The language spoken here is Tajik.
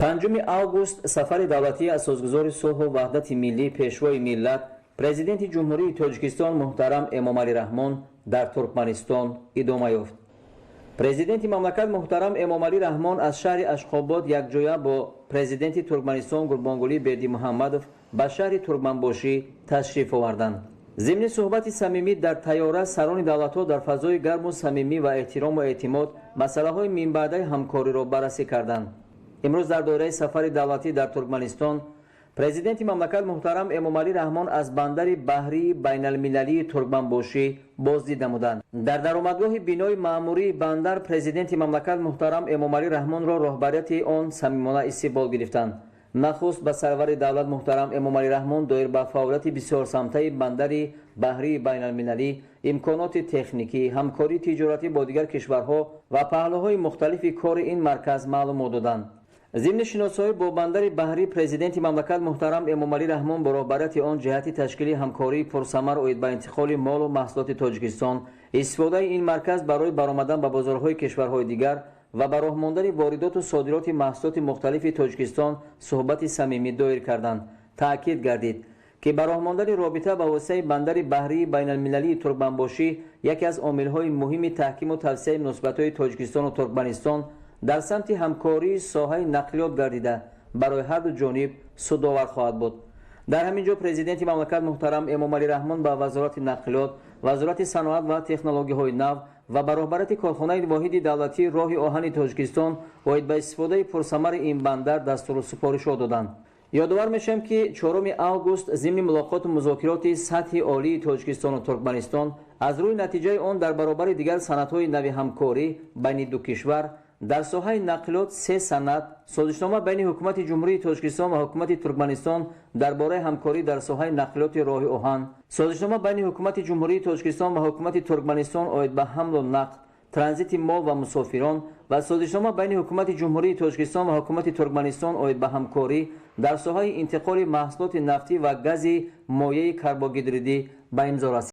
5 август сафари давлатии асосгузори сулҳу ваҳдати миллӣ пешвои миллат президенти ҷумҳурии тоҷикистон муҳтарам эмомалӣ раҳмон дар туркманистон идома ёфт. президенти мамлакат муҳтарам эмомалӣ раҳмон аз шаҳри ашхобод якҷоя бо президенти туркманистон гурбонгулӣ бердимуҳаммадов ба шаҳри туркманбошӣ ташриф оварданд. зимни суҳбати самимӣ дар тайёра сарони давлатҳо дар фазои гарму самимӣ ва эҳтирому эътимод масъалаҳои минбаъдаи ҳамкориро баррасӣ карданд. имрӯз дар доираи сафари давлатӣ дар туркманистон президенти мамлакат муҳтарам эмомалӣ раҳмон аз бандари баҳрии байналмилалии туркманбошӣ боздид намуданд. дар даромадгоҳи бинои маъмурии бандар президенти мамлакат муҳтарам эмомалӣ раҳмонро роҳбарияти он самимона истиқбол гирифтанд. нахуст ба сарвари давлат муҳтарам эмомалӣ раҳмон доир ба фаъолияти бисёрсамтаи бандари баҳрии байналмилалӣ, имконоти техникӣ, ҳамкории тиҷоратӣ бо дигар кишварҳо ва паҳлӯҳои мухталифи кори ин марказ маълумот доданд. зимни шиносоӣ бо бандари баҳрӣ президенти мамлакат муҳтарам эмомалӣ раҳмон бо роҳбарияти он ҷиҳати ташкили ҳамкории пурсамар оид ба интиқоли молу маҳсулоти тоҷикистон, истифодаи ин марказ барои баромадан ба бозорҳои кишварҳои дигар ва ба роҳ мондани воридоту содироти маҳсулоти мухталифи тоҷикистон суҳбати самимӣ доир карданд. таъкид гардид ки ба роҳ мондани робита ба воситаи бандари баҳрии байналмилалии туркманбошӣ яке аз омилҳои муҳими таҳкиму тавсеяи муносибатҳои тоҷикистону туркманистон дар самти ҳамкории соҳаи нақлиёт гардида барои ҳарду ҷониб судовар хоҳад буд. дар ҳамин ҷо президенти мамлакат муҳтарам эмомалӣ раҳмон ба вазорати нақлиёт, вазорати саноат ва технологияҳои нав ва ба роҳбарияти корхонаи воҳиди давлатии роҳи оҳани тоҷикистон оид ба истифодаи пурсамари ин бандар дастуру супоришот доданд. ёдовар мешавем ки 4 август зимни мулоқоту музокироти сатҳи олии тоҷикистону туркманистон аз рӯи натиҷаи он дар баробари дигар санадҳои нави ҳамкорӣ байни ду кишвар дар соҳаи нақлиёт 3 санад, созишнома байни ҳукумати ҷумҳурии тоҷикистон ва ҳукумати туркманистон дар бораи ҳамкорӣ дар соҳаи нақлиёти роҳи оҳан, созишнома байни ҳукумати ҷумҳурии тоҷикистон ва ҳукумати туркманистон оид ба ҳамлу нақд, транзити мол ва мусофирон ва созишнома байни ҳукумати ҷумҳурии тоҷикистон ва ҳукумати туркманистон оид ба ҳамкорӣ дар соҳаи интиқоли маҳсулоти нафтӣ ва гази моеъи карбогидридӣ ба имзо расид.